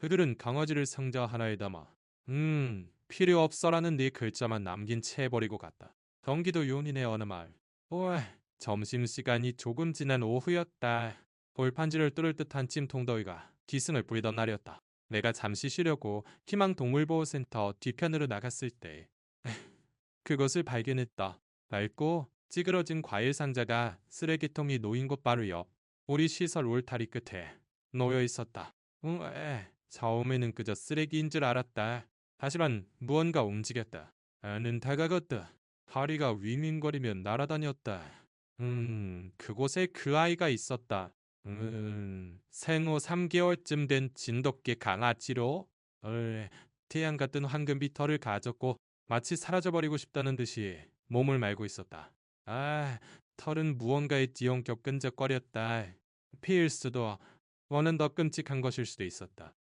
그들은 강아지를 상자 하나에 담아 필요 없어라는 네 글자만 남긴 채 해버리고 갔다. 경기도 용인의 어느 마을. 오, 점심시간이 조금 지난 오후였다. 골판지를 뚫을 듯한 찜통더위가 기승을 부리던 날이었다. 내가 잠시 쉬려고 희망동물보호센터 뒤편으로 나갔을 때 그것을 발견했다. 낡고 찌그러진 과일 상자가 쓰레기통이 놓인 곳 바로 옆 우리 시설 울타리 끝에 놓여 있었다. 처음에는 그저 쓰레기인 줄 알았다. 하지만 무언가 움직였다. 나는 다가갔다. 다리가 윙윙거리며 날아다녔다. 그곳에 그 아이가 있었다. 생후 3개월쯤 된 진돗개 강아지로 태양 같은 황금빛 털을 가졌고 마치 사라져버리고 싶다는 듯이 몸을 말고 있었다. 털은 무언가에 띄엄겨 끈적거렸다. 필수도 원은 더 끔찍한 것일 수도 있었다.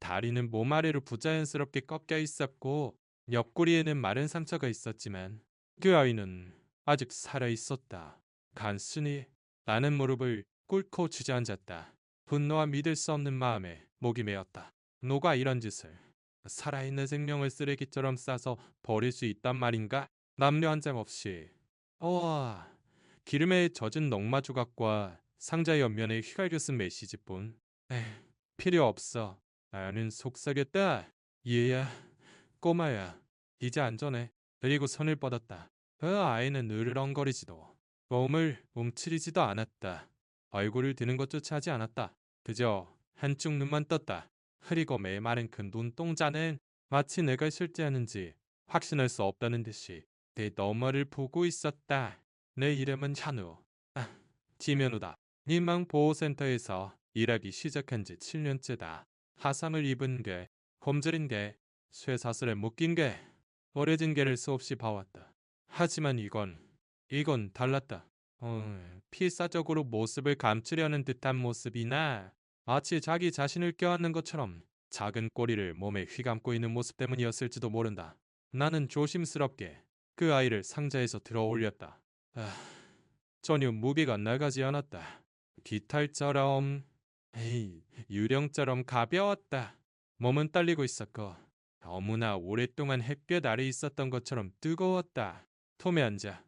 다리는 몸 아래로 부자연스럽게 꺾여 있었고 옆구리에는 마른 상처가 있었지만 그 아이는 아직 살아 있었다. 간순히 나는 무릎을 꿇고 주저앉았다. 분노와 믿을 수 없는 마음에 목이 메었다. 누가 이런 짓을 살아있는 생명을 쓰레기처럼 싸서 버릴 수 있단 말인가? 남녀 한 장 없이. 와, 기름에 젖은 녹마 조각과 상자 옆면에 휘갈겨 쓴 메시지뿐. 에휴, 필요 없어. 나는 속삭였다. 얘야, 꼬마야, 이제 안전해. 그리고 손을 뻗었다. 그 아이는 으르렁거리지도 몸을 움츠리지도 않았다. 얼굴을 드는 것조차 하지 않았다. 그저 한쪽 눈만 떴다. 흐리고 메마른 그 눈동자는 마치 내가 실제하는지 확신할 수 없다는 듯이 내 너머를 보고 있었다. 내 이름은 현우. 지면우다. 희망보호센터에서 일하기 시작한 지 7년째다. 화상을 입은 게, 곰들인 게, 쇠사슬에 묶인 게, 오래진 게를 수없이 봐왔다. 하지만 이건 달랐다. 필사적으로 모습을 감추려는 듯한 모습이나 마치 자기 자신을 껴안는 것처럼 작은 꼬리를 몸에 휘감고 있는 모습 때문이었을지도 모른다. 나는 조심스럽게 그 아이를 상자에서 들어 올렸다. 전혀 무게가 나가지 않았다. 깃털처럼, 유령처럼 가벼웠다. 몸은 떨리고 있었고 너무나 오랫동안 햇볕 아래 있었던 것처럼 뜨거웠다. 톰에 앉아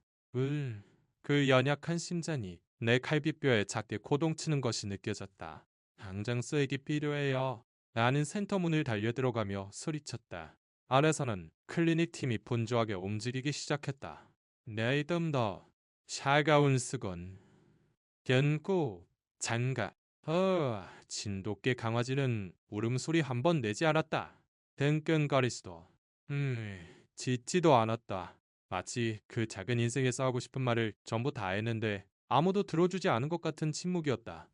그 연약한 심장이 내 갈비뼈에 작게 고동치는 것이 느껴졌다. 당장 쓰레기 필요해요. 나는 센터 문을 달려 들어가며 소리쳤다. 아래서는 클리닉 팀이 분주하게 움직이기 시작했다. 내 이름 더 차가운 수건, 견고, 장갑. 진돗개 강아지는 울음소리 한 번 내지 않았다. 끙끙거리지도, 짖지도 않았다. 마치 그 작은 인생에서 하고 싶은 말을 전부 다 했는데 아무도 들어주지 않은 것 같은 침묵이었다.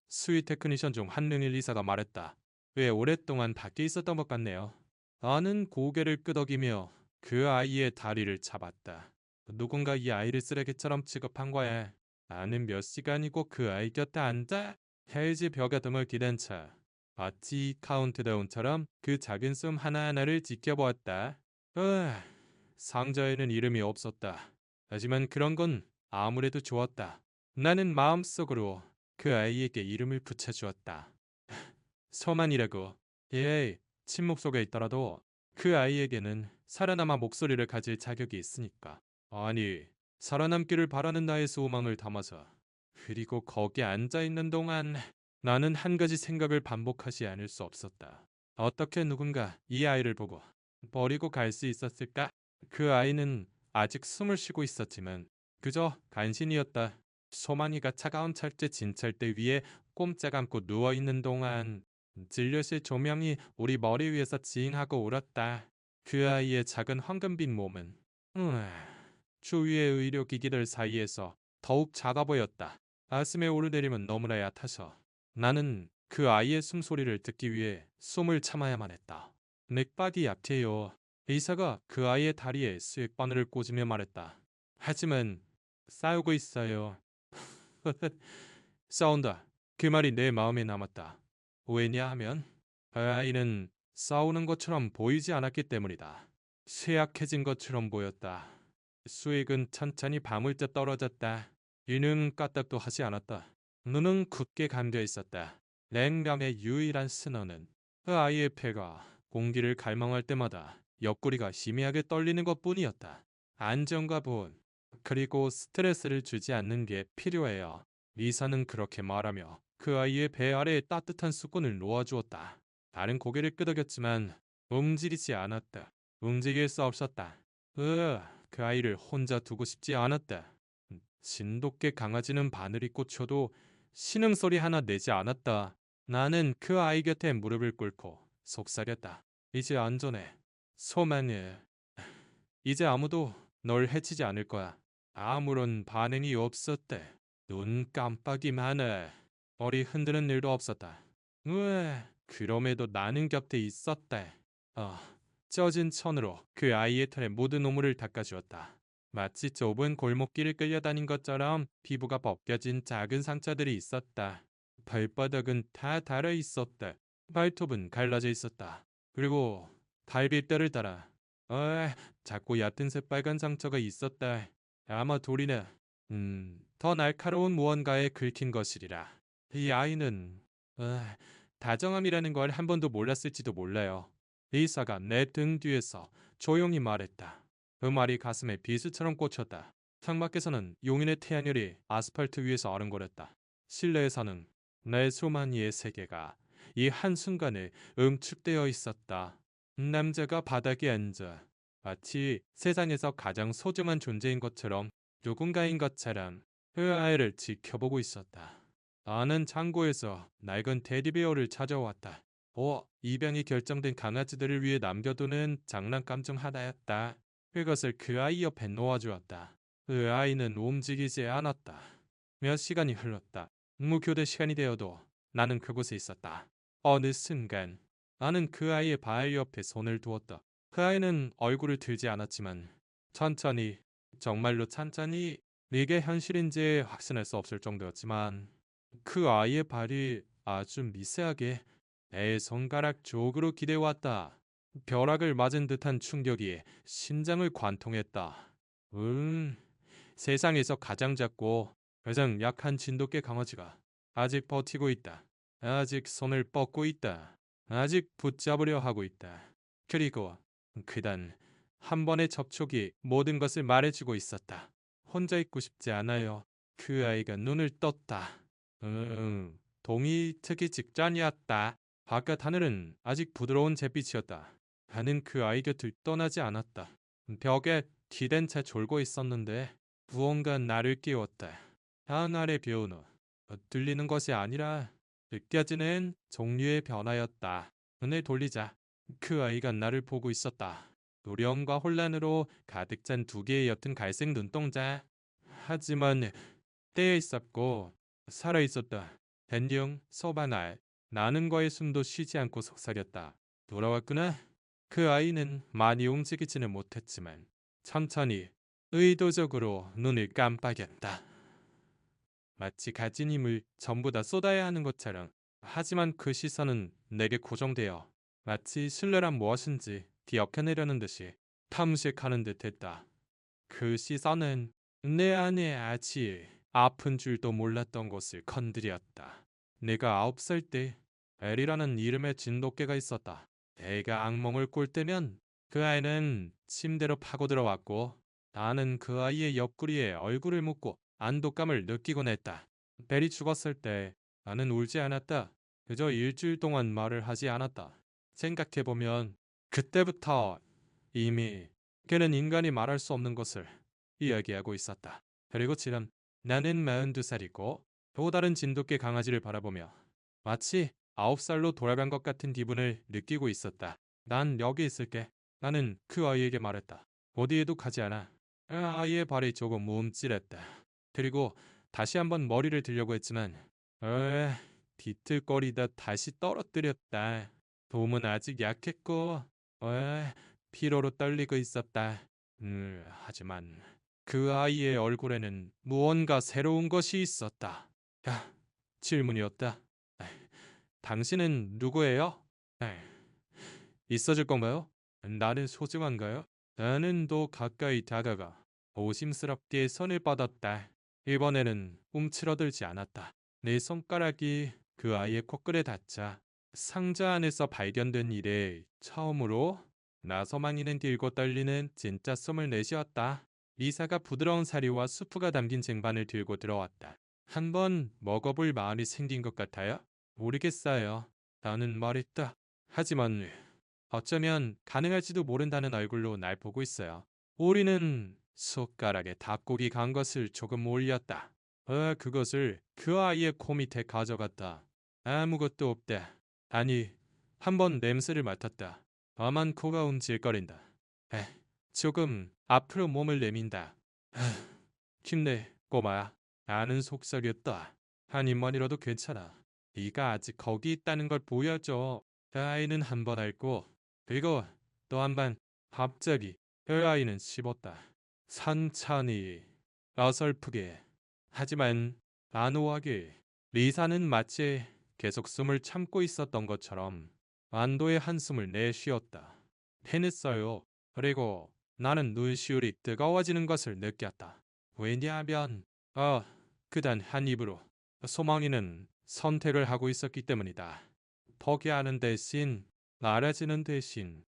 수위 테크니션 중 한릉일 이사가 말했다. 왜 오랫동안 밖에 있었던 것 같네요. 나는 고개를 끄덕이며 그 아이의 다리를 잡았다. 누군가 이 아이를 쓰레기처럼 취급한 거야. 나는 몇 시간이고 그 아이 곁에 앉아 헬지 벽에 등을 기댄 차 마치 카운트다운처럼 그 작은 숨 하나하나를 지켜보았다. 상자에는 이름이 없었다. 하지만 그런 건 아무래도 좋았다. 나는 마음속으로 그 아이에게 이름을 붙여주었다. 서만이라고. 침묵 속에 있더라도 그 아이에게는 살아남아 목소리를 가질 자격이 있으니까. 아니, 살아남기를 바라는 나의 소망을 담아서. 그리고 거기 앉아있는 동안 나는 한 가지 생각을 반복하지 않을 수 없었다. 어떻게 누군가 이 아이를 보고 버리고 갈 수 있었을까? 그 아이는 아직 숨을 쉬고 있었지만 그저 간신이었다. 소만이가 차가운 철제 진철대 위에 꼼짝 않고 누워있는 동안 진료실 조명이 우리 머리 위에서 징하고 울었다. 그 아이의 작은 황금빛 몸은 주위의 의료기기들 사이에서 더욱 작아 보였다. 가슴에 오르내림은 너무나 얕아서 나는 그 아이의 숨소리를 듣기 위해 숨을 참아야만 했다. 넥바디 약해요. 의사가 그 아이의 다리에 수액바늘을 꽂으며 말했다. 하지만 싸우고 있어요. 싸운다. 그 말이 내 마음에 남았다. 왜냐 하면 그 아이는 싸우는 것처럼 보이지 않았기 때문이다. 쇠약해진 것처럼 보였다. 수액은 천천히 바물져 떨어졌다. 이는 까딱도 하지 않았다. 눈은 굳게 감겨 있었다. 냉감의 유일한 신호는 그 아이의 폐가 공기를 갈망할 때마다 옆구리가 희미하게 떨리는 것뿐이었다. 안정과 보온, 그리고 스트레스를 주지 않는 게 필요해요. 리사는 그렇게 말하며 그 아이의 배 아래에 따뜻한 수건을 놓아주었다. 다른 고개를 끄덕였지만 움직이지 않았다. 움직일 수 없었다. 그 아이를 혼자 두고 싶지 않았다. 진돗개 강아지는 바늘이 꽂혀도 신음소리 하나 내지 않았다. 나는 그 아이 곁에 무릎을 꿇고 속삭였다. 이제 안전해. 소망해. 이제 아무도 널 해치지 않을 거야. 아무런 반응이 없었대. 눈 깜빡이만 해. 머리 흔드는 일도 없었다. 왜? 그럼에도 나는 곁에 있었대. 쪄진 천으로 그 아이의 털에 모든 오물을 닦아주었다. 마치 좁은 골목길을 끌려다닌 것처럼 피부가 벗겨진 작은 상처들이 있었다. 발바닥은 다 닳아 있었다. 발톱은 갈라져 있었다. 그리고 발빗대를 따라 작고 얕은 새빨간 상처가 있었다. 아마 돌이나 더 날카로운 무언가에 긁힌 것이리라. 이 아이는 다정함이라는 걸 한 번도 몰랐을지도 몰라요. 리사가 내 등 뒤에서 조용히 말했다. 그 말이 가슴에 비수처럼 꽂혔다. 창밖에서는 용인의 태양열이 아스팔트 위에서 아른거렸다. 실내에서는 내 수만이의 세계가 이 한순간에 응축되어 있었다. 남자가 바닥에 앉아 마치 세상에서 가장 소중한 존재인 것처럼 누군가인 것처럼 그 아이를 지켜보고 있었다. 나는 창고에서 낡은 테디베어를 찾아왔다. 입양이 결정된 강아지들을 위해 남겨두는 장난감 중 하나였다. 그것을 그 아이 옆에 놓아주었다. 그 아이는 움직이지 않았다. 몇 시간이 흘렀다. 무교대 시간이 되어도 나는 그곳에 있었다. 어느 순간 나는 그 아이의 발 옆에 손을 두었다. 그 아이는 얼굴을 들지 않았지만 천천히, 정말로 천천히 이게 현실인지 확신할 수 없을 정도였지만 그 아이의 발이 아주 미세하게 내 손가락 쪽으로 기대왔다. 벼락을 맞은 듯한 충격이 심장을 관통했다. 세상에서 가장 작고 가장 약한 진돗개 강아지가 아직 버티고 있다. 아직 손을 뻗고 있다. 아직 붙잡으려 하고 있다. 그리고 그단 한 번의 접촉이 모든 것을 말해주고 있었다. 혼자 있고 싶지 않아요. 그 아이가 눈을 떴다. 동이 트기 직전이었다. 바깥 하늘은 아직 부드러운 잿빛이었다. 나는 그 아이 곁을 떠나지 않았다. 벽에 기댄 채 졸고 있었는데 무언가 나를 깨웠다. 하늘의 변화, 들리는 것이 아니라 느껴지는 종류의 변화였다. 눈을 돌리자 그 아이가 나를 보고 있었다. 노령과 혼란으로 가득 찬 두 개의 옅은 갈색 눈동자. 하지만 떼어 있었고 살아 있었다. 댄yung, 소바날. 나는 거의 숨도 쉬지 않고 속삭였다. 돌아왔구나. 그 아이는 많이 움직이지는 못했지만 천천히 의도적으로 눈을 깜빡였다. 마치 가진 힘을 전부 다 쏟아야 하는 것처럼. 하지만 그 시선은 내게 고정되어 마치 신뢰란 무엇인지 기억해내려는 듯이 탐색하는 듯했다. 그 시선은 내 안에 아직 아픈 줄도 몰랐던 곳을 건드렸다. 내가 9살 때 엘이라는 이름의 진돗개가 있었다. 내가 악몽을 꿀 때면 그 아이는 침대로 파고 들어왔고 나는 그 아이의 옆구리에 얼굴을 묻고 안도감을 느끼곤 했다. 벨이 죽었을 때 나는 울지 않았다. 그저 일주일 동안 말을 하지 않았다. 생각해보면 그때부터 이미 그는 인간이 말할 수 없는 것을 이야기하고 있었다. 그리고 지금 나는 42살이고 또 다른 진돗개 강아지를 바라보며 마치 9살로 돌아간 것 같은 기분을 느끼고 있었다. 난 여기 있을게. 나는 그 아이에게 말했다. 어디에도 가지 않아. 아이의 발이 조금 움찔했다. 그리고 다시 한번 머리를 들려고 했지만 뒤틀거리다 다시 떨어뜨렸다. 돔은 아직 약했고 피로로 떨리고 있었다. 하지만 그 아이의 얼굴에는 무언가 새로운 것이 있었다. 질문이었다. 당신은 누구예요? 있어줄 건가요? 나는 소중한가요? 나는 더 가까이 다가가 오심스럽게 손을 뻗었다. 이번에는 움츠러들지 않았다. 내 손가락이 그 아이의 코끝에 닿자 상자 안에서 발견된 이래 처음으로 나서망이는 길고 떨리는 진짜 숨을 내쉬었다. 리사가 부드러운 사료와 수프가 담긴 쟁반을 들고 들어왔다. 한번 먹어볼 마음이 생긴 것 같아요? 모르겠어요. 나는 말했다. 하지만 어쩌면 가능할지도 모른다는 얼굴로 날 보고 있어요. 오리는 숟가락에 닭고기 간 것을 조금 올렸다. 그것을 그 아이의 코 밑에 가져갔다. 아무것도 없다. 아니, 한번 냄새를 맡았다. 다만 코가 움찔거린다. 조금 앞으로 몸을 내민다. 힘내, 꼬마야. 나는 속삭였다. 한 입만이라도 괜찮아. 네가 아직 거기 있다는 걸 보여줘. 그 아이는 한 번 앓고 그리고 또 한 번. 갑자기 그 아이는 씹었다. 천천히 어설프게 하지만 단호하게. 리사는 마치 계속 숨을 참고 있었던 것처럼 안도의 한숨을 내쉬었다. 해냈어요. 그리고 나는 눈시울이 뜨거워지는 것을 느꼈다. 왜냐하면 그단 한 입으로 소망이는 선택을 하고 있었기 때문이다. 포기하는 대신 알아지는 대신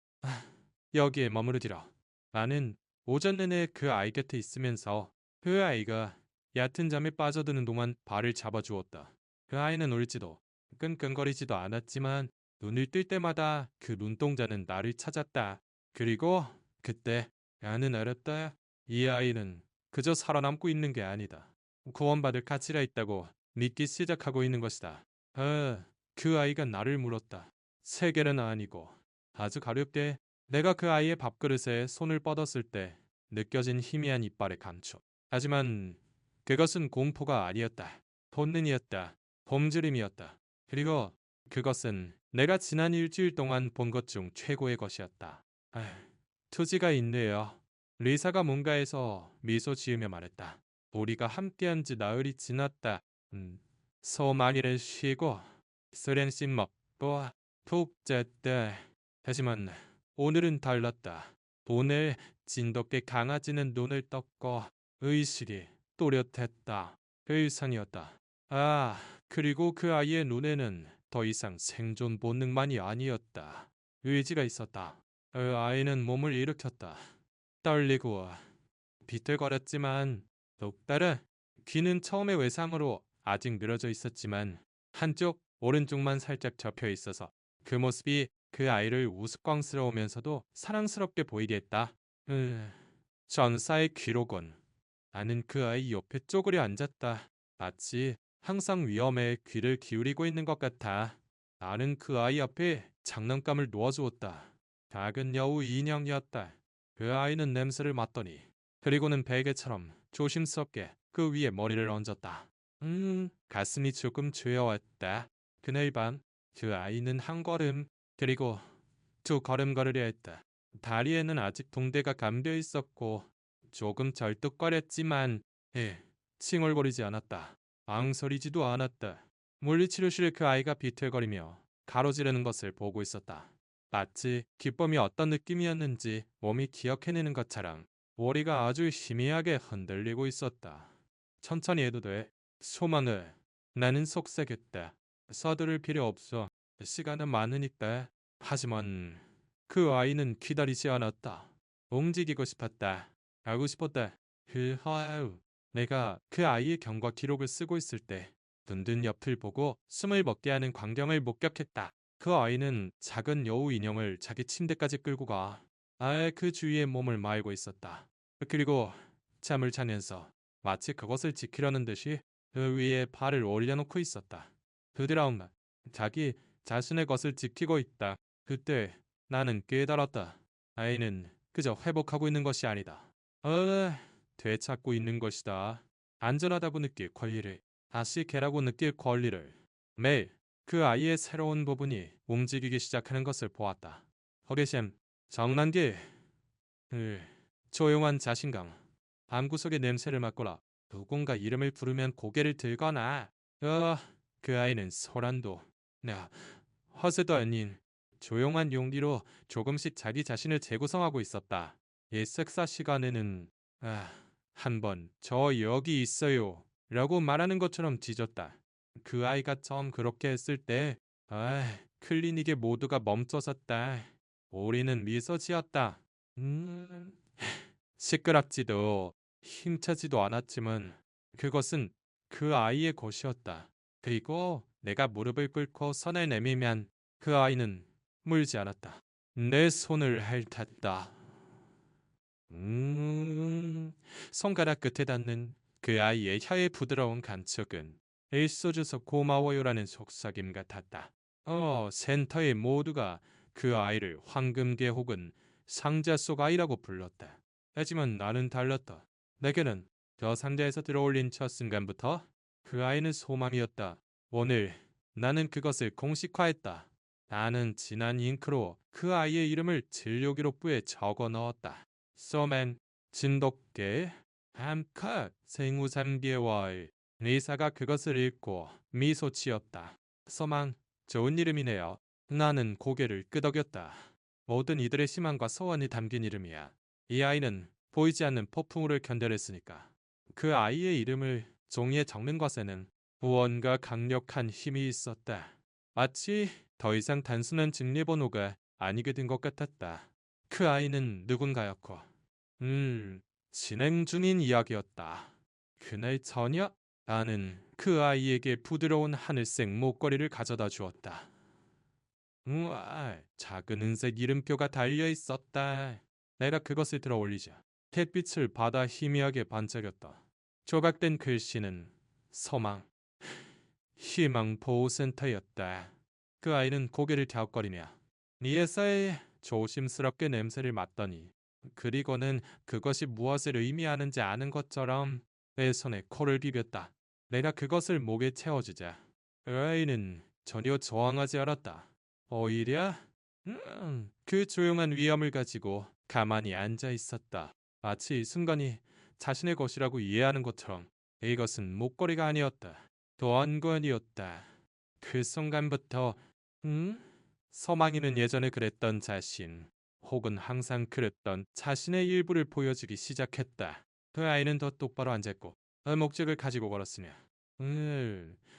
여기에 머무르지라. 나는 오전 내내 그 아이 곁에 있으면서 그 아이가 얕은 잠에 빠져드는 동안 발을 잡아주었다. 그 아이는 울지도 끙끙거리지도 않았지만 눈을 뜰 때마다 그 눈동자는 나를 찾았다. 그리고 그때 나는 알았다. 이 아이는 그저 살아남고 있는 게 아니다. 구원받을 가치가 있다고 믿기 시작하고 있는 것이다. 그 아이가 나를 물었다. 세계는 아니고 아주 가볍게 내가 그 아이의 밥그릇에 손을 뻗었을 때 느껴진 희미한 이빨의 감촉. 하지만 그것은 공포가 아니었다. 본능이었다. 봄즈림이었다. 그리고 그것은 내가 지난 일주일 동안 본 것 중 최고의 것이었다. 투지가 있네요. 리사가 뭔가에서 미소 지으며 말했다. 우리가 함께한 지 나흘이 지났다. 소만이를 쉬고 쓰렌씨 먹고 푹 잤다. 하지만 오늘은 달랐다. 오늘 진돗개 강아지는 눈을 떴고 의식이 또렷했다. 그 이상이었다. 그리고 그 아이의 눈에는 더 이상 생존 본능만이 아니었다. 의지가 있었다. 그 아이는 몸을 일으켰다. 떨리고 비틀거렸지만 똑따라 귀는 처음의 외상으로 아직 늘어져 있었지만 한쪽 오른쪽만 살짝 접혀 있어서 그 모습이 그 아이를 우스꽝스러우면서도 사랑스럽게 보이게 했다. 전사의 귀로군. 나는 그 아이 옆에 쪼그려 앉았다. 마치 항상 위험에 귀를 기울이고 있는 것 같아. 나는 그 아이 앞에 장난감을 놓아주었다. 작은 여우 인형이었다. 그 아이는 냄새를 맡더니 그리고는 베개처럼 조심스럽게 그 위에 머리를 얹었다. 가슴이 조금 죄어왔다. 그날 밤 그 아이는 한 걸음 그리고 두 걸음 걸으려 했다. 다리에는 아직 붕대가 감겨 있었고 조금 절뚝거렸지만 칭얼거리지 않았다. 앙소리지도 않았다. 물리치료실에 그 아이가 비틀거리며 가로지르는 것을 보고 있었다. 마치 기쁨이 어떤 느낌이었는지 몸이 기억해내는 것처럼 머리가 아주 희미하게 흔들리고 있었다. 천천히 해도 돼. 소망을. 나는 속삭였다. 서두를 필요 없어. 시간은 많으니까. 하지만 그 아이는 기다리지 않았다. 움직이고 싶었다. 가고 싶었다. 흐하우. 내가 그 아이의 경과 기록을 쓰고 있을 때 든든 옆을 보고 숨을 먹게 하는 광경을 목격했다. 그 아이는 작은 여우 인형을 자기 침대까지 끌고 가 그 주위에 몸을 말고 있었다. 그리고 잠을 자면서 마치 그것을 지키려는 듯이 그 위에 발을 올려놓고 있었다. 부드러운 말. 자기 자신의 것을 지키고 있다. 그때 나는 깨달았다. 아이는 그저 회복하고 있는 것이 아니다. 되찾고 있는 것이다. 안전하다고 느낄 권리를, 다시 개라고 느낄 권리를. 매일 그 아이의 새로운 부분이 움직이기 시작하는 것을 보았다. 호기심, 정난기, 조용한 자신감. 방구석의 냄새를 맡거나 누군가 이름을 부르면 고개를 들거나 그 아이는 소란도 허세도 아닌 조용한 용기로 조금씩 자기 자신을 재구성하고 있었다. 이 식사 시간에는 한번 저 여기 있어요 라고 말하는 것처럼 뒤졌다. 그 아이가 처음 그렇게 했을 때, 클리닉에 모두가 멈춰섰다. 우리는 미소 지었다. 음, 시끄럽지도 힘차지도 않았지만 그것은 그 아이의 것이었다. 그리고 내가 무릎을 꿇고 손을 내밀면 그 아이는 물지 않았다. 내 손을 핥았다. 음, 손가락 끝에 닿는 그 아이의 혀의 부드러운 감촉은 일소줘서 고마워요라는 속삭임 같았다. 센터의 모두가 그 아이를 황금개 혹은 상자 속 아이라고 불렀다. 하지만 나는 달랐다. 내게는 저 상자에서 들어올린 첫 순간부터 그 아이는 소망이었다. 오늘 나는 그것을 공식화했다. 나는 진한 잉크로 그 아이의 이름을 진료기록부에 적어 넣었다. 소맨, 진돗개, 암컷, 생후 3개월. 리사가 그것을 읽고 미소 지었다. 소망, 좋은 이름이네요. 나는 고개를 끄덕였다. 모든 이들의 희망과 소원이 담긴 이름이야. 이 아이는 보이지 않는 폭풍우를 견뎌냈으니까. 그 아이의 이름을 종이에 적는 것에는 무언가 강력한 힘이 있었다. 마치 더 이상 단순한 직례번호가 아니게 된 것 같았다. 그 아이는 누군가였고, 진행 중인 이야기였다. 그날 저녁, 나는 그 아이에게 부드러운 하늘색 목걸이를 가져다 주었다. 우와, 작은 은색 이름표가 달려 있었다. 내가 그것을 들어 올리자 햇빛을 받아 희미하게 반짝였다. 조각된 글씨는 소망, 희망 보호센터였다. 그 아이는 고개를 갸웃거리며 리에사의 조심스럽게 냄새를 맡더니 그리고는 그것이 무엇을 의미하는지 아는 것처럼 내 손에 코를 비볐다. 내가 그것을 목에 채워주자 그 아이는 전혀 저항하지 않았다. 오히려 그 조용한 위엄을 가지고 가만히 앉아 있었다. 마치 이 순간이 자신의 것이라고 이해하는 것처럼. 이것은 목걸이가 아니었다. 도안관이었다. 그 순간부터 서망이는 예전에 그랬던 자신 혹은 항상 그랬던 자신의 일부를 보여주기 시작했다. 그 아이는 더 똑바로 앉았고 목적을 가지고 걸었으며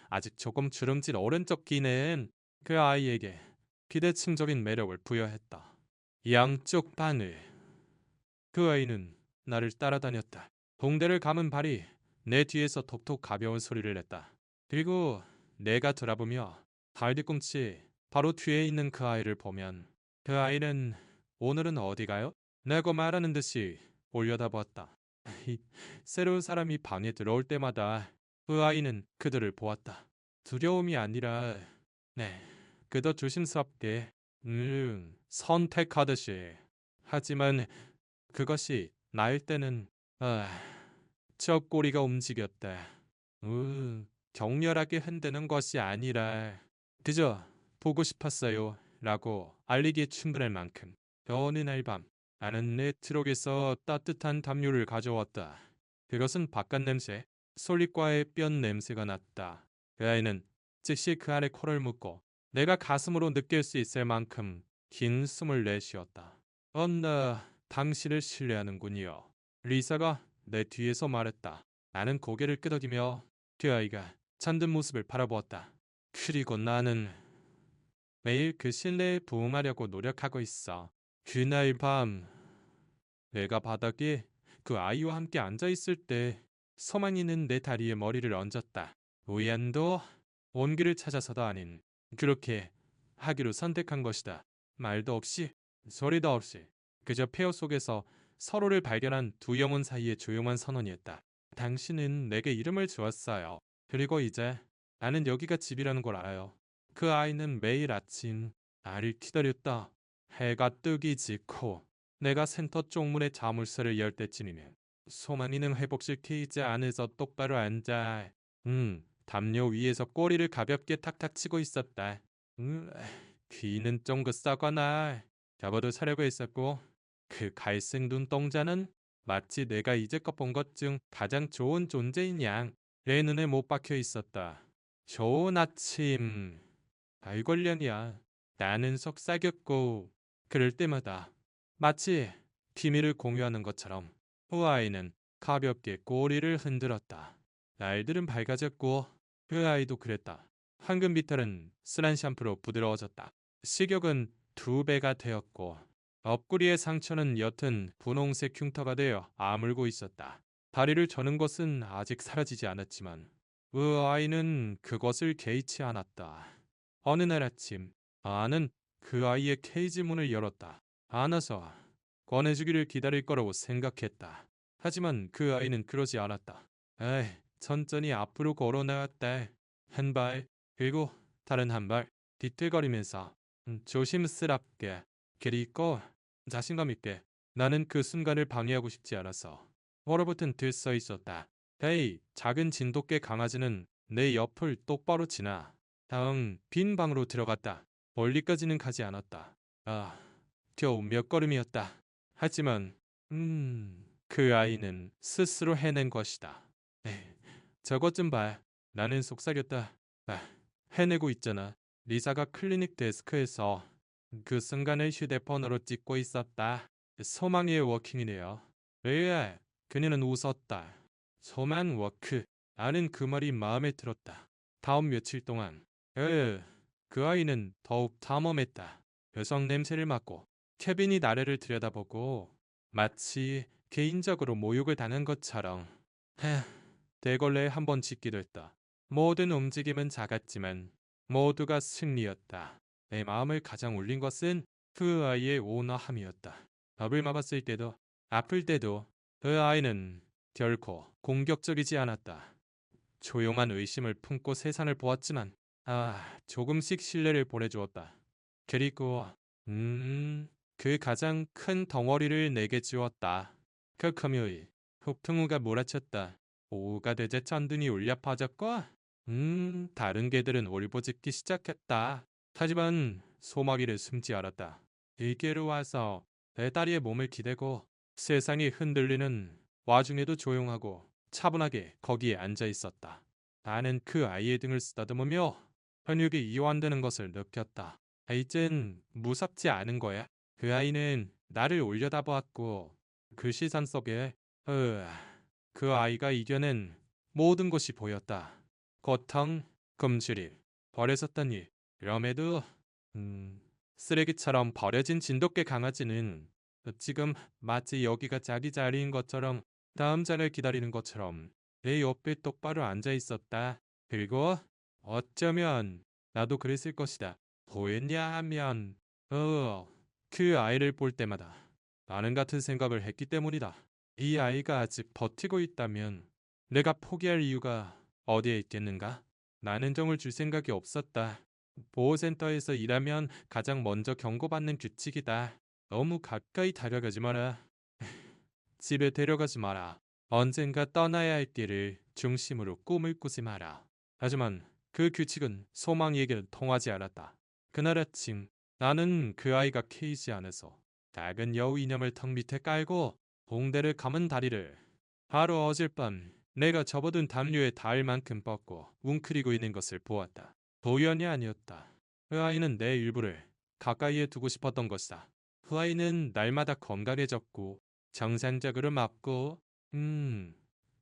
아직 조금 주름진 오른쪽 귀는 그 아이에게 비대칭적인 매력을 부여했다. 양쪽 바늘. 그 아이는 나를 따라다녔다. 봉대를 감은 발이 내 뒤에서 톡톡 가벼운 소리를 냈다. 그리고 내가 돌아보며 발 뒤꿈치 바로 뒤에 있는 그 아이를 보면 그 아이는 오늘은 어디 가요? 내고 말하는 듯이 올려다보았다. 새로운 사람이 방에 들어올 때마다 그 아이는 그들을 보았다. 두려움이 아니라 네, 그저 조심스럽게 선택하듯이. 하지만 그것이 나일 때는 저 꼬리가 움직였다. 격렬하게 흔드는 것이 아니라 그저 보고 싶었어요 라고 알리기에 충분할 만큼. 어느 날 밤 나는 내 트럭에서 따뜻한 담요를 가져왔다. 그것은 바깥 냄새, 솔잎과의 뼈 냄새가 났다. 그 아이는 즉시 그 안에 코를 묶고 내가 가슴으로 느낄 수 있을 만큼 긴 숨을 내쉬었다. 나 당신을 신뢰하는군요. 리사가 내 뒤에서 말했다. 나는 고개를 끄덕이며 그 아이가 잠든 모습을 바라보았다. 그리고 나는 매일 그 신뢰에 부응하려고 노력하고 있어. 그날 밤 내가 바닥에 그 아이와 함께 앉아 있을 때 소망이는 내 다리에 머리를 얹었다. 우연도 온기를 찾아서도 아닌 그렇게 하기로 선택한 것이다. 말도 없이 소리도 없이 그저 폐허 속에서 서로를 발견한 두 영혼 사이의 조용한 선언이었다. 당신은 내게 이름을 주었어요. 그리고 이제 나는 여기가 집이라는 걸 알아요. 그 아이는 매일 아침 나를 기다렸다. 해가 뜨기 직후 내가 센터 쪽문의 자물쇠를 열 때쯤이면 소망이는 회복시키지 않아서 똑바로 앉아 담요 위에서 꼬리를 가볍게 탁탁 치고 있었다. 귀는 쫑긋 썩거나 접어도 사려고 했었고 그 갈색 눈동자는 마치 내가 이제껏 본 것 중 가장 좋은 존재인 양 내 눈에 못 박혀 있었다. 좋은 아침. 알걸련이야. 나는 속삭였고 그럴 때마다 마치 비밀을 공유하는 것처럼 후아이는 가볍게 꼬리를 흔들었다. 날들은 밝아졌고 그 아이도 그랬다. 황금 비탈은 쓴한 샴푸로 부드러워졌다. 식욕은 2배가 되었고 옆구리의 상처는 옅은 분홍색 흉터가 되어 아물고 있었다. 다리를 저는 것은 아직 사라지지 않았지만 그 아이는 그것을 개의치 않았다. 어느 날 아침 아는 그 아이의 케이지 문을 열었다. 안아서 꺼내주기를 기다릴 거라고 생각했다. 하지만 그 아이는 그러지 않았다. 에이, 천천히 앞으로 걸어 나갔다. 한 발, 그리고 다른 한 발, 뒤틀거리면서 조심스럽게, 그리고 자신감 있게. 나는 그 순간을 방해하고 싶지 않았어. 얼어붙은 들써 있었다. 헤이, 작은 진돗개 강아지는 내 옆을 똑바로 지나. 다음 빈 방으로 들어갔다. 멀리까지는 가지 않았다. 아, 겨우 몇 걸음이었다. 하지만 그 아이는 스스로 해낸 것이다. 에이, 저것 좀 봐. 나는 속삭였다. 아, 해내고 있잖아. 리사가 클리닉 데스크에서 그 순간을 휴대폰으로 찍고 있었다. 소망의 워킹이네요. 왜? 그녀는 웃었다. 소망 워크. 나는 그 말이 마음에 들었다. 다음 며칠 동안 그 아이는 더욱 탐험했다. 여성 냄새를 맡고 케빈이 나래를 들여다보고 마치 개인적으로 모욕을 당한 것처럼 대걸레에 한번 짖기도 했다. 모든 움직임은 작았지만 모두가 승리였다. 내 마음을 가장 울린 것은 그 아이의 온화함이었다. 밥을 먹었을 때도 아플 때도 그 아이는 결코 공격적이지 않았다. 조용한 의심을 품고 세상을 보았지만 조금씩 신뢰를 보내주었다. 그리고 그 가장 큰 덩어리를 내게 주었다. 그 금요일 폭풍우가 몰아쳤다. 오후가 되자 천둥이 울려 퍼졌고 다른 개들은 울부짖기 시작했다. 하지만 소마기를 숨지 않았다. 일개로 와서 내 다리에 몸을 기대고 세상이 흔들리는 와중에도 조용하고 차분하게 거기에 앉아 있었다. 나는 그 아이의 등을 쓰다듬으며 근육이 이완되는 것을 느꼈다. 이젠 무섭지 않은 거야. 그 아이는 나를 올려다보았고 그 시선 속에 그 아이가 이겨낸 모든 것이 보였다. 고통, 금주릴, 버려졌던 일, 그럼에도 쓰레기처럼 버려진 진돗개 강아지는 지금 마치 여기가 자기 자리인 것처럼 다음 자를 기다리는 것처럼 내 옆에 똑바로 앉아 있었다. 그리고 어쩌면 나도 그랬을 것이다. 보였냐 하면 그 아이를 볼 때마다 나는 같은 생각을 했기 때문이다. 이 아이가 아직 버티고 있다면 내가 포기할 이유가 어디에 있겠는가? 나는 정을 줄 생각이 없었다. 보호센터에서 일하면 가장 먼저 경고받는 규칙이다. 너무 가까이 다가가지 마라. 집에 데려가지 마라. 언젠가 떠나야 할 길을 중심으로 꿈을 꾸지 마라. 하지만 그 규칙은 소망이에게 통하지 않았다. 그날 아침 나는 그 아이가 케이지 안에서 작은 여우 인형을 턱 밑에 깔고 봉대를 감은 다리를 바로 어젯밤 내가 접어둔 담요에 닿을 만큼 뻗고 웅크리고 있는 것을 보았다. 우연이 아니었다. 그 아이는 내 일부를 가까이에 두고 싶었던 것이다. 그 아이는 날마다 건강해졌고 정상적으로 맞고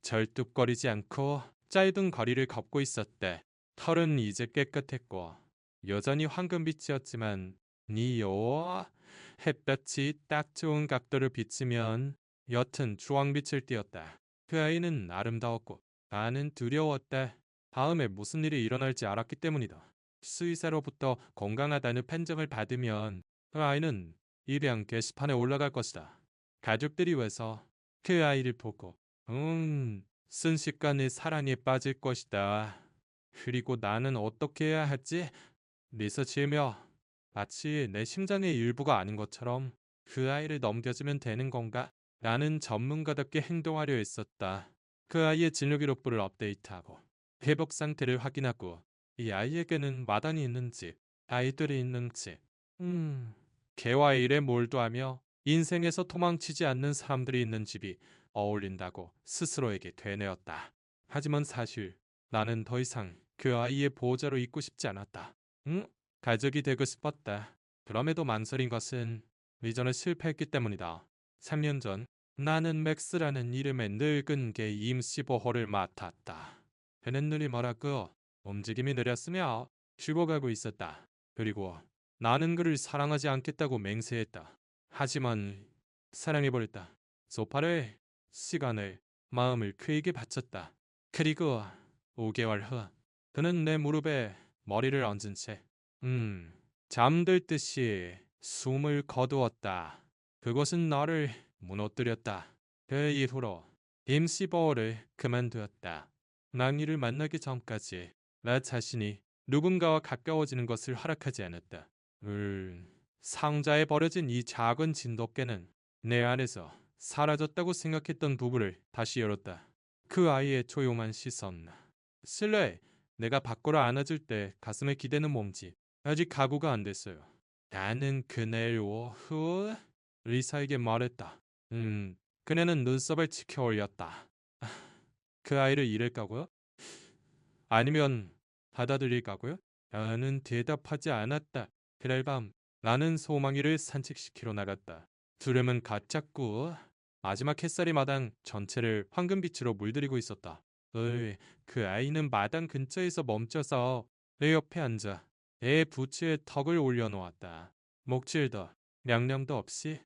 절뚝거리지 않고 짧은 거리를 걷고 있었대. 털은 이제 깨끗했고 여전히 황금빛이었지만 니요 햇볕이 딱 좋은 각도를 비치면 옅은 주황빛을 띠었다. 그 아이는 아름다웠고 나는 두려웠다. 다음에 무슨 일이 일어날지 알았기 때문이다. 수의사로부터 건강하다는 판정을 받으면 그 아이는 입양 게시판에 올라갈 것이다. 가족들이 와서 그 아이를 보고 순식간에 사랑에 빠질 것이다. 그리고 나는 어떻게 해야 할지 미소지으며 마치 내 심장의 일부가 아닌 것처럼 그 아이를 넘겨주면 되는 건가? 나는 전문가답게 행동하려 했었다. 그 아이의 진료 기록부를 업데이트하고 회복 상태를 확인하고 이 아이에게는 마당이 있는지 아이들이 있는지 개와 일에 몰두하며 인생에서 도망치지 않는 사람들이 있는 집이 어울린다고 스스로에게 되뇌었다. 하지만 사실 나는 더 이상 그 아이의 보호자로 있고 싶지 않았다. 가족이 되고 싶었다. 그럼에도 망설인 것은 이전에 실패했기 때문이다. 3년 전 나는 맥스라는 이름의 늙은 개 임시 보호를 맡았다. 그는 눈이 멀었고 움직임이 느렸으며 죽어가고 있었다. 그리고 나는 그를 사랑하지 않겠다고 맹세했다. 하지만 사랑해버렸다. 소파를, 시간을, 마음을 그에게 바쳤다. 그리고 5개월 후 그는 내 무릎에 머리를 얹은 채 잠들 듯이 숨을 거두었다. 그것은 나를 무너뜨렸다. 그 이후로 임시보호를 그만두었다. 낭이를 만나기 전까지 나 자신이 누군가와 가까워지는 것을 허락하지 않았다. 상자에 버려진 이 작은 진돗개는 내 안에서 사라졌다고 생각했던 부부를 다시 열었다. 그 아이의 조용한 시선. 실내 내가 밖으로 안아줄 때 가슴에 기대는 몸짓. 아직 각오가 안 됐어요. 나는 그날 오후 리사에게 말했다. 그녀는 눈썹을 치켜 올렸다. 그 아이를 잃을까고요? 아니면 받아들일까고요? 나는 대답하지 않았다. 그날 밤 나는 소망이를 산책시키러 나갔다. 두려움은 가짜고 마지막 햇살이 마당 전체를 황금빛으로 물들이고 있었다. 그 아이는 마당 근처에서 멈춰서 내 옆에 앉아 내 부츠에 턱을 올려놓았다. 목질도 양념도 없이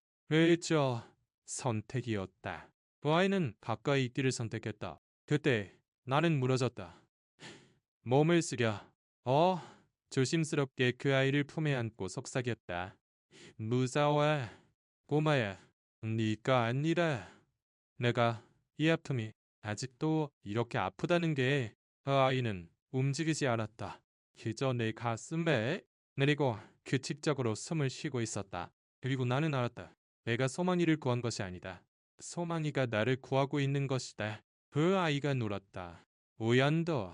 저 선택이었다. 그 아이는 가까이 있기를 선택했다. 그때 나는 무너졌다. 몸을 숙여 어 조심스럽게 그 아이를 품에 안고 속삭였다. 무서워 꼬마야. 네가 아니라 내가 이 아픔이 아직도 이렇게 아프다는 게 그 아이는 움직이지 않았다. 그저 내 가슴에 내리고 규칙적으로 숨을 쉬고 있었다. 그리고 나는 알았다. 내가 소망이를 구한 것이 아니다. 소망이가 나를 구하고 있는 것이다. 그 아이가 울었다. 우연도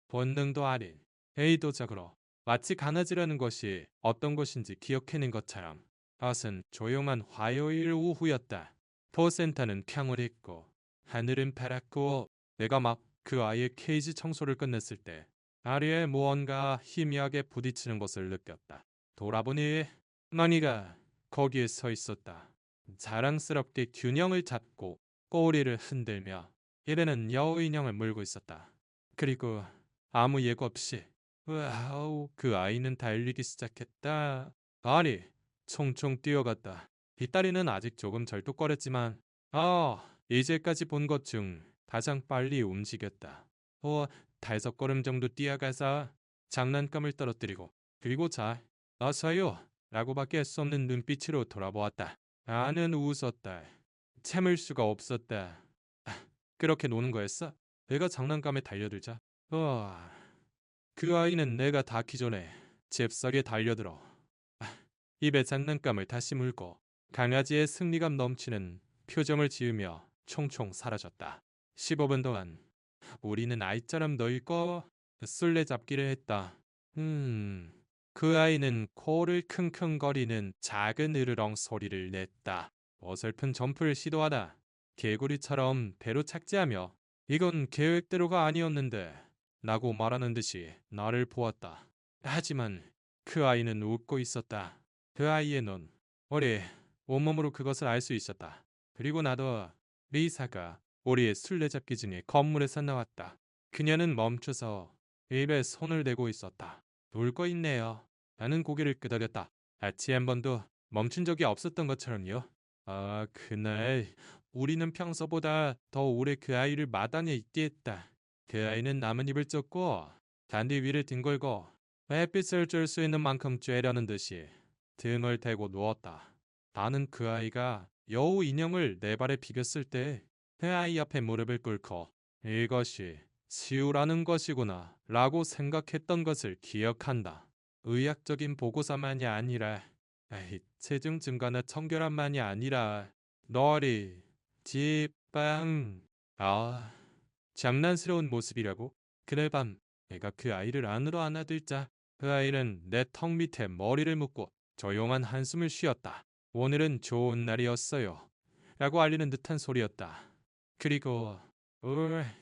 본능도 아닌 의도적으로 마치 강아지라는 것이 어떤 것인지 기억해낸 것처럼. 그것은 조용한 화요일 오후였다. 포센터는 평온했고 하늘은 파랗고 내가 막 그 아이의 케이지 청소를 끝냈을 때 아래에 무언가 희미하게 부딪히는 것을 느꼈다. 돌아보니 나니가 거기에 서 있었다. 자랑스럽게 균형을 잡고 꼬리를 흔들며 이래는 여우 인형을 물고 있었다. 그리고 아무 예고 없이 와우 그 아이는 달리기 시작했다. 아니 총총 뛰어갔다. 뒷다리는 아직 조금 절뚝거렸지만 이제까지 본 것 중 가장 빨리 움직였다. 달석걸음 정도 뛰어가서 장난감을 떨어뜨리고 그리고 자 어서요 라고밖에 할 수 없는 눈빛으로 돌아보았다. 나는 웃었다. 참을 수가 없었다. 그렇게 노는 거였어? 내가 장난감에 달려들자 그 아이는 내가 닿기 전에 잽싸게 달려들어 입에 장난감을 다시 물고 강아지의 승리감 넘치는 표정을 지으며 총총 사라졌다. 15분 동안 우리는 아이처럼 놀고 술래잡기를 했다. 그 아이는 코를 킁킁거리는 작은 으르렁 소리를 냈다. 어설픈 점프를 시도하다 개구리처럼 배로 착지하며 이건 계획대로가 아니었는데 라고 말하는 듯이 나를 보았다. 하지만 그 아이는 웃고 있었다. 그 아이의 눈, 우리 온몸으로 그것을 알 수 있었다. 그리고 나도 리사가 우리의 술래잡기 중에 건물에서 나왔다. 그녀는 멈춰서 입에 손을 대고 있었다. 울고 있네요. 나는 고개를 끄덕였다. 아치 한 번도 멈춘 적이 없었던 것처럼요. 그날 우리는 평소보다 더 오래 그 아이를 마당에 있게 했다. 그 아이는 나뭇잎을 쫓고 잔디 위를 뒹굴고 햇빛을 쬐을 수 있는 만큼 쬐려는 듯이 등을 대고 누웠다. 나는 그 아이가 여우 인형을 내 발에 비볐을 때 그 아이 옆에 무릎을 꿇고 이것이 치유라는 것이구나 라고 생각했던 것을 기억한다. 의학적인 보고서만이 아니라 체중 증가나 청결함만이 아니라 너리, 지방 장난스러운 모습이라고? 그날 밤 내가 그 아이를 안으로 안아들자 그 아이는 내 턱 밑에 머리를 묻고 조용한 한숨을 쉬었다. 오늘은 좋은 날이었어요 라고 알리는 듯한 소리였다. 그리고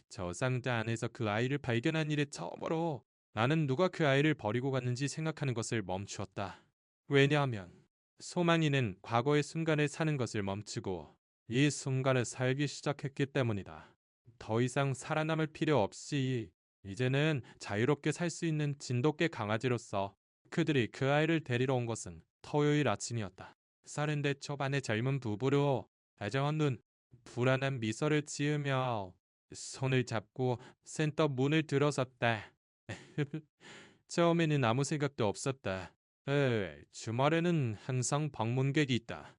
저 상자 안에서 그 아이를 발견한 이래 처음으로 나는 누가 그 아이를 버리고 갔는지 생각하는 것을 멈추었다. 왜냐하면 소망이는 과거의 순간을 사는 것을 멈추고 이 순간을 살기 시작했기 때문이다. 더 이상 살아남을 필요 없이 이제는 자유롭게 살 수 있는 진돗개 강아지로서 그들이 그 아이를 데리러 온 것은 토요일 아침이었다. 30대 초반의 젊은 부부로 다정한 눈, 불안한 미소를 지으며 손을 잡고 센터 문을 들어섰다. 처음에는 아무 생각도 없었다. 주말에는 항상 방문객이 있다.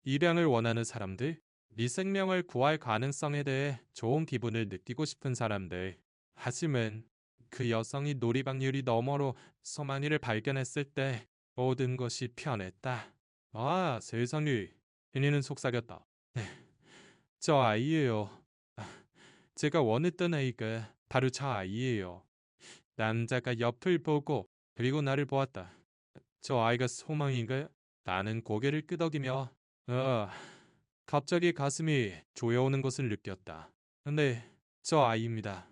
입양을 원하는 사람들, 네 생명을 구할 가능성에 대해 좋은 기분을 느끼고 싶은 사람들. 하지만 그 여성이 놀이방 유리 너머로 소망이를 발견했을 때 모든 것이 변했다. 아, 세상에. 이니는 속삭였다. 저 아이예요. 제가 원했던 아이가 바로 저 아이예요. 남자가 옆을 보고 그리고 나를 보았다. 저 아이가 소망인가요? 나는 고개를 끄덕이며 갑자기 가슴이 조여오는 것을 느꼈다. 네, 저 아이입니다.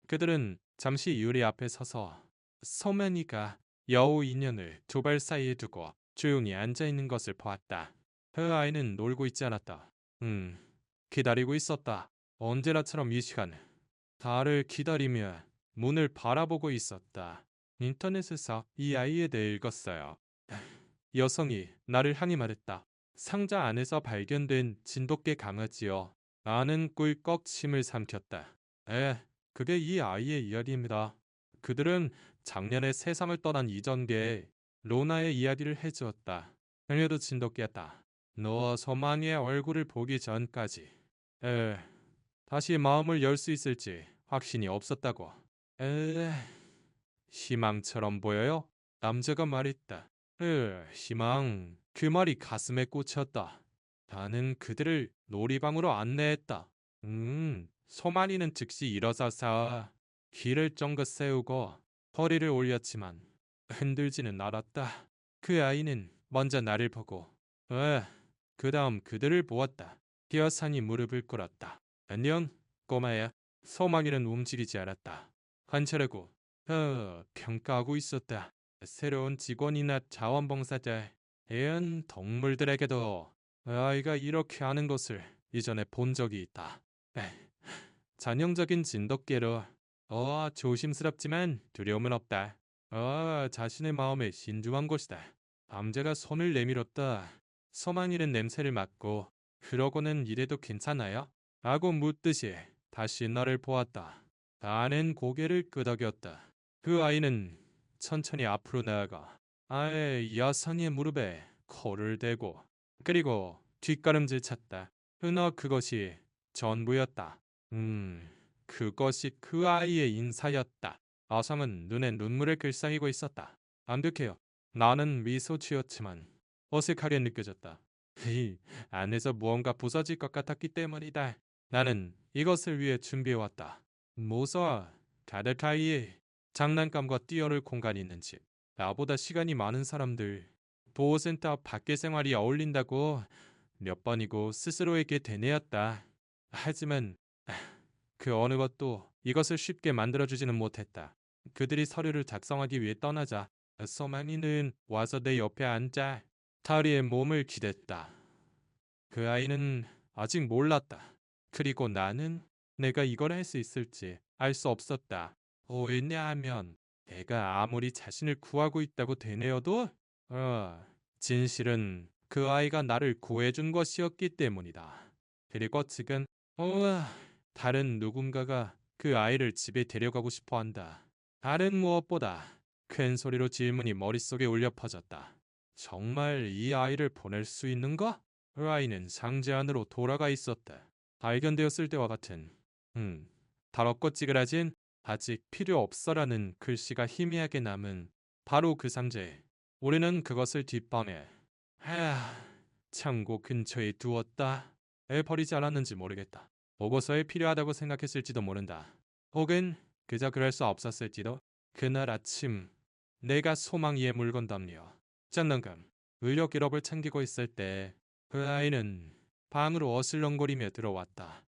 그들은 잠시 유리 앞에 서서 소만이가 여우 인연을 두 발 사이에 두고 조용히 앉아있는 것을 보았다. 그 아이는 놀고 있지 않았다. 기다리고 있었다. 언제나처럼 이 시간 나를 기다리며 문을 바라보고 있었다. 인터넷에서 이 아이에 대해 읽었어요. 여성이 나를 향해 말했다. 상자 안에서 발견된 진돗개 강아지요. 나는 꿀꺽 침을 삼켰다. 그게 이 아이의 이야기입니다. 그들은 작년에 세상을 떠난 이전계에 로나의 이야기를 해주었다. 그녀도 진돗개였다. 너 소망이의 얼굴을 보기 전까지 다시 마음을 열 수 있을지 확신이 없었다고. 에, 희망처럼 보여요? 남자가 말했다. 희망. 그 말이 가슴에 꽂혔다. 나는 그들을 놀이방으로 안내했다. 소만이는 즉시 일어서서 길을 쫑긋 세우고 허리를 올렸지만 흔들지는 않았다. 그 아이는 먼저 나를 보고 그 다음 그들을 보았다. 기어산이 무릎을 꿇었다. 안녕, 꼬마야. 소망이는 움직이지 않았다. 관찰하고 평가하고 있었다. 새로운 직원이나 자원봉사자, 애완동물들에게도 아이가 이렇게 하는 것을 이전에 본 적이 있다. 전형적인 진돗개로 조심스럽지만 두려움은 없다. 자신의 마음에 신중한 것이다. 남자가 손을 내밀었다. 소망이는 냄새를 맡고 그러고는 이래도 괜찮아요? 라고 묻듯이 다시 나를 보았다. 나는 고개를 끄덕였다. 그 아이는 천천히 앞으로 나아가 아예 여성의 무릎에 코를 대고 그리고 뒷걸음질 쳤다. 그너 그것이 전부였다. 그것이 그 아이의 인사였다. 아성은 눈에 눈물을 글썽이고 있었다. 완벽해요. 나는 미소 지었지만 어색하게 느껴졌다. 안에서 무언가 부서질 것 같았기 때문이다. 나는 이것을 위해 준비해왔다. 무서워. 가득하이 장난감과 뛰어놀 공간이 있는 집. 나보다 시간이 많은 사람들. 보호센터 밖의 생활이 어울린다고 몇 번이고 스스로에게 되뇌었다. 하지만 그 어느 것도 이것을 쉽게 만들어주지는 못했다. 그들이 서류를 작성하기 위해 떠나자 소망이는 와서 내 옆에 앉아 다리에 몸을 기댔다. 그 아이는 아직 몰랐다. 그리고 나는 내가 이걸 할 수 있을지 알 수 없었다. 왜냐하면 내가 아무리 자신을 구하고 있다고 되뇌어도 진실은 그 아이가 나를 구해준 것이었기 때문이다. 그리고 지금 다른 누군가가 그 아이를 집에 데려가고 싶어 한다. 다른 무엇보다 큰 소리로 질문이 머릿속에 울려 퍼졌다. 정말 이 아이를 보낼 수 있는가? 그 아이는 상자 안으로 돌아가 있었다. 발견되었을 때와 같은 더럽고 찌그러진 아직 필요 없어라는 글씨가 희미하게 남은 바로 그 상자에 우리는 그것을 뒷밤에 창고 근처에 두었다. 애 버리지 않았는지 모르겠다. 보고서에 필요하다고 생각했을지도 모른다. 혹은 그저 그럴 수 없었을지도. 그날 아침 내가 소망이의 물건담요. 장난감, 의료 기록을 챙기고 있을 때 그 아이는 방으로 어슬렁거리며 들어왔다.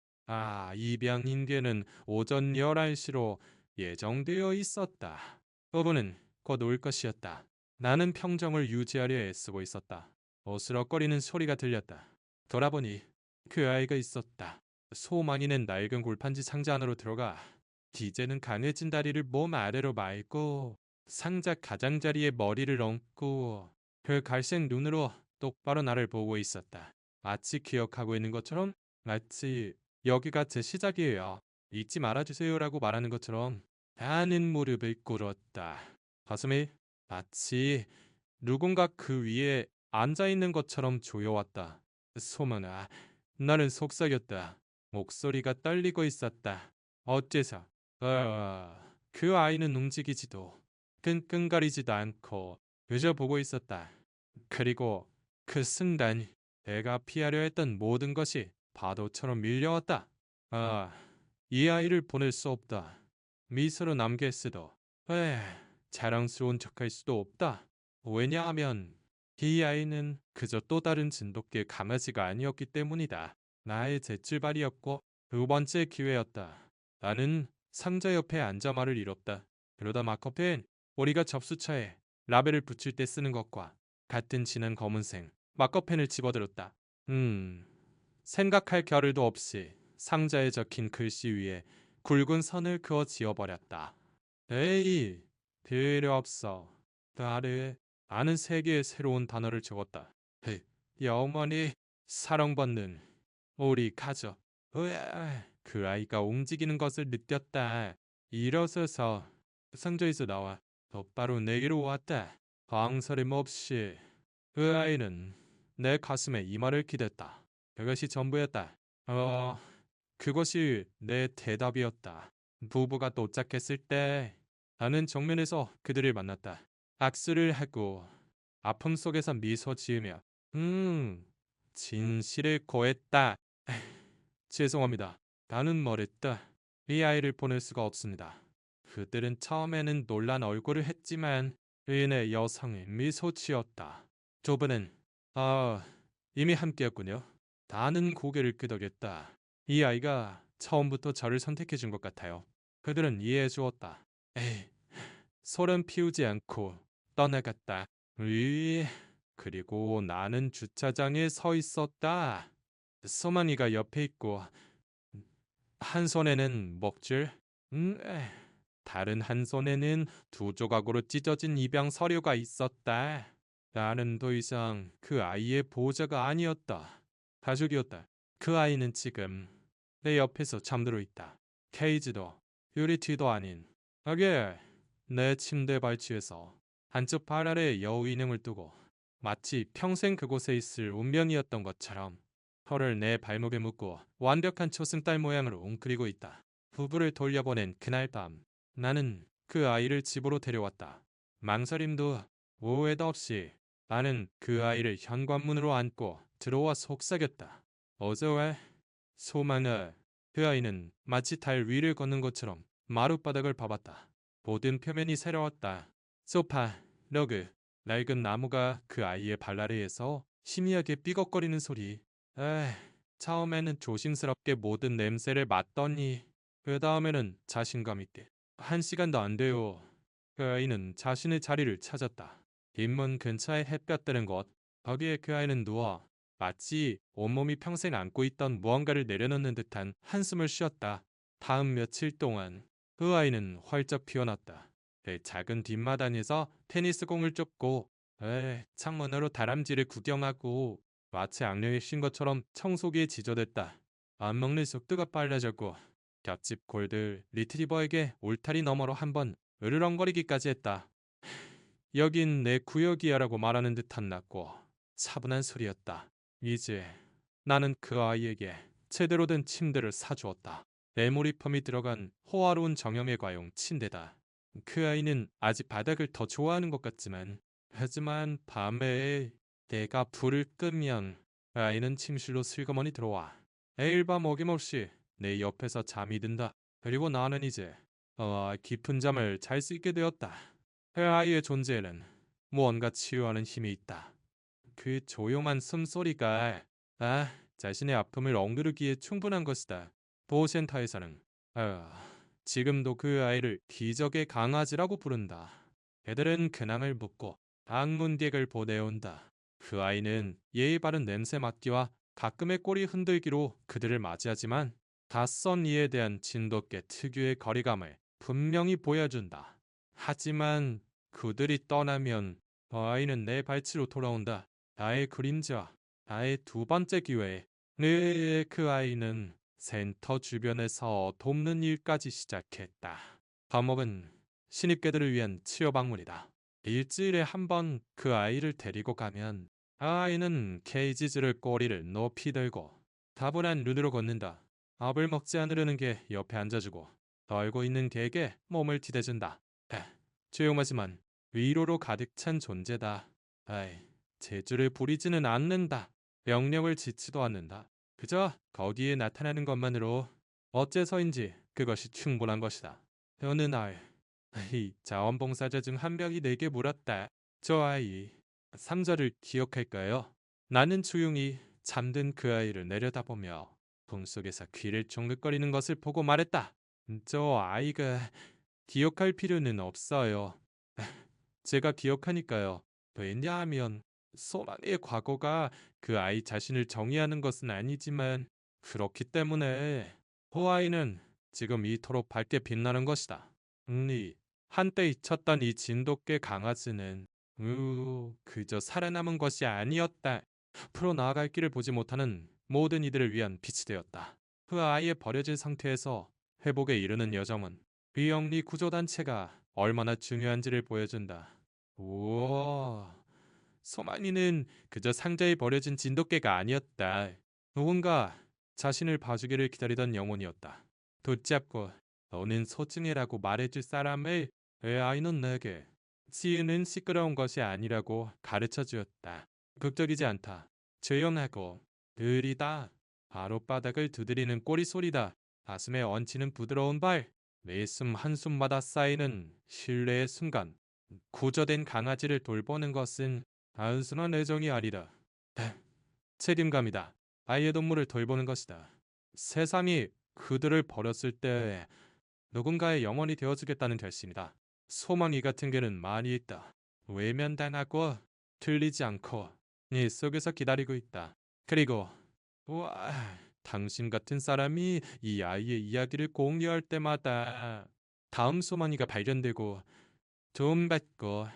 입양 인계는 오전 11시로 예정되어 있었다. 부부는 곧 올 것이었다. 나는 평정을 유지하려 애쓰고 있었다. 어스럭거리는 소리가 들렸다. 돌아보니 그 아이가 있었다. 소망이는 낡은 골판지 상자 안으로 들어가 이제는 강해진 다리를 몸 아래로 말고 상자 가장자리에 머리를 얹고 그 갈색 눈으로 똑바로 나를 보고 있었다. 마치 기억하고 있는 것처럼, 마치 여기가 제 시작이에요, 잊지 말아주세요라고 말하는 것처럼 나는 무릎을 꿇었다. 가슴이 마치 누군가 그 위에 앉아있는 것처럼 조여왔다. 소문아, 나는 속삭였다. 목소리가 떨리고 있었다. 어째서? 그 아이는 움직이지도 끙끙거리지도 않고 그저 보고 있었다. 그리고 그 순간 내가 피하려 했던 모든 것이 파도처럼 밀려왔다. 아, 이 아이를 보낼 수 없다. 미소로 남길 수도, 에, 자랑스러운 척할 수도 없다. 왜냐하면 이 아이는 그저 또 다른 진돗개 강아지가 아니었기 때문이다. 나의 재출발이었고 두 번째 기회였다. 나는 상자 옆에 앉아 말을 잃었다. 그러다 마커펜, 우리가 접수처에 라벨을 붙일 때 쓰는 것과 같은 진한 검은색 마커펜을 집어들었다. 생각할 겨를도 없이 상자에 적힌 글씨 위에 굵은 선을 그어 지어버렸다. 에이, 필요 없어. 나를 아는 세 개의 새로운 단어를 적었다. 영원히 사랑받는 우리 가족. 그 아이가 움직이는 것을 느꼈다. 일어서서 상자에서 나와 곧바로 내게로 왔다. 방설임 없이 그 아이는 내 가슴에 이마를 기댔다. 그것이 전부였다. 그것이 내 대답이었다. 부부가 도착했을 때 나는 정면에서 그들을 만났다. 악수를 하고 아픔 속에서 미소 지으며 진실을 고했다. 죄송합니다. 나는 말했다. 이 아이를 보낼 수가 없습니다. 그들은 처음에는 놀란 얼굴을 했지만 의인의 여성의 미소 지었다. 두 분은 이미 함께였군요. 나는 고개를 끄덕였다. 이 아이가 처음부터 저를 선택해 준 것 같아요. 그들은 이해해 주었다. 에이, 소름 피우지 않고 떠나갔다. 그리고 나는 주차장에 서 있었다. 소만이가 옆에 있고 한 손에는 먹줄, 다른 한 손에는 두 조각으로 찢어진 입양 서류가 있었다. 나는 더 이상 그 아이의 보호자가 아니었다. 가족이었다. 그 아이는 지금 내 옆에서 잠들어 있다. 케이지도 유리티도 아닌 하게 내 침대 발치에서 한쪽 발 아래 여우 인형을 두고 마치 평생 그곳에 있을 운명이었던 것처럼 혀를 내 발목에 묶고 완벽한 초승달 모양으로 웅크리고 있다. 부부를 돌려보낸 그날 밤 나는 그 아이를 집으로 데려왔다. 망설임도 오해도 없이 나는 그 아이를 현관문으로 안고 들어와 속삭였다. 어서와. 소망아. 그 아이는 마치 달 위를 걷는 것처럼 마룻바닥을 밟았다. 모든 표면이 새로웠다. 소파, 러그, 낡은 나무가 그 아이의 발 아래에서 희미하게 삐걱거리는 소리. 처음에는 조심스럽게 모든 냄새를 맡더니 그 다음에는 자신감 있게. 1시간도 안 돼요. 그 아이는 자신의 자리를 찾았다. 뒷문 근처에 햇볕 드는 곳. 거기에 그 아이는 누워 마치 온몸이 평생 안고 있던 무언가를 내려놓는 듯한 한숨을 쉬었다. 다음 며칠 동안 그 아이는 활짝 피어났다. 그 작은 뒷마당에서 테니스공을 쫓고 창문으로 다람쥐를 구경하고 마치 악령에 쉰 것처럼 청소기에 지저댔다. 안 먹는 속도가 빨라졌고 곁집 골들 리트리버에게 울타리 너머로 한번 으르렁거리기까지 했다. 여긴 내 구역이야라고 말하는 듯한 낮고 차분한 소리였다. 이제 나는 그 아이에게 제대로 된 침대를 사주었다. 에모리펌이 들어간 호화로운 정형외 과용 침대다. 그 아이는 아직 바닥을 더 좋아하는 것 같지만 하지만 밤에 내가 불을 끄면 아이는 침실로 슬그머니 들어와 매일 밤 어김없이 내 옆에서 잠이 든다. 그리고 나는 이제 깊은 잠을 잘 수 있게 되었다. 그 아이의 존재에는 무언가 치유하는 힘이 있다. 그 조용한 숨소리가 자신의 아픔을 억누르기에 충분한 것이다. 보호센터에서는 지금도 그 아이를 기적의 강아지라고 부른다. 애들은 근황을 묻고 방문객을 보내온다. 그 아이는 예의 바른 냄새 맡기와 가끔의 꼬리 흔들기로 그들을 맞이하지만 낯선 이에 대한 진돗개 특유의 거리감을 분명히 보여준다. 하지만 그들이 떠나면 아이는 내 발치로 돌아온다. 나의 그림자, 나의 두 번째 기회. 네, 그 아이는 센터 주변에서 돕는 일까지 시작했다. 과목은 신입개들을 위한 치료박물이다. 일주일에 한 번 그 아이를 데리고 가면 아이는 케이지즈를 꼬리를 높이 들고 다분한 눈으로 걷는다. 밥을 먹지 않으려는 게 옆에 앉아주고 떨고 있는 개에게 몸을 기대준다. 조용하지만 위로로 가득 찬 존재다. 아이, 재주를 부리지는 않는다. 명령을 짓지도 않는다. 그저 거기에 나타나는 것만으로 어째서인지 그것이 충분한 것이다. 어느 날, 이 자원봉사자 중 한 명이 내게 물었다. 저 아이, 상자를 기억할까요? 나는 조용히 잠든 그 아이를 내려다보며 봄속에서 귀를 쫑긋거리는 것을 보고 말했다. 저 아이가 기억할 필요는 없어요. 제가 기억하니까요. 왜냐하면 소망의 과거가 그 아이 자신을 정의하는 것은 아니지만 그렇기 때문에 그 아이는 지금 이토록 밝게 빛나는 것이다. 이 한때 잊혔던 이 진돗개 강아지는 그저 살아남은 것이 아니었다. 앞으로 나아갈 길을 보지 못하는 모든 이들을 위한 빛이 되었다. 그 아이의 버려진 상태에서 회복에 이르는 여정은 비영리 구조단체가 얼마나 중요한지를 보여준다. 우와, 소만이는 그저 상자에 버려진 진돗개가 아니었다. 누군가 자신을 봐주기를 기다리던 영혼이었다. 붙잡고 너는 소중해라고 말해줄 사람을 의 아이는 내게 치유는 시끄러운 것이 아니라고 가르쳐 주었다. 극적이지 않다. 조용하고 느리다. 바로바닥을 두드리는 꼬리 소리다. 가슴에 얹히는 부드러운 발. 매 숨 한숨마다 쌓이는 신뢰의 순간. 구조된 강아지를 돌보는 것은 단순한 애정이 아니다. 책임감이다. 아이의 동물을 돌보는 것이다. 세상이 그들을 버렸을 때 누군가의 영혼이 되어주겠다는 결심이다. 소망이 같은 게는 많이 있다. 외면당하고 틀리지 않고 네 속에서 기다리고 있다. 그리고 와, 당신 같은 사람이 이 아이의 이야기를 공유할 때마다 다음 소망이가 발견되고 도움받고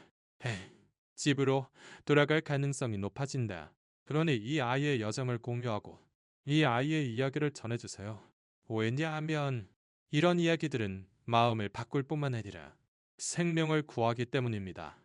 집으로 돌아갈 가능성이 높아진다. 그러니 이 아이의 여정을 공유하고 이 아이의 이야기를 전해주세요. 왜냐하면 이런 이야기들은 마음을 바꿀 뿐만 아니라 생명을 구하기 때문입니다.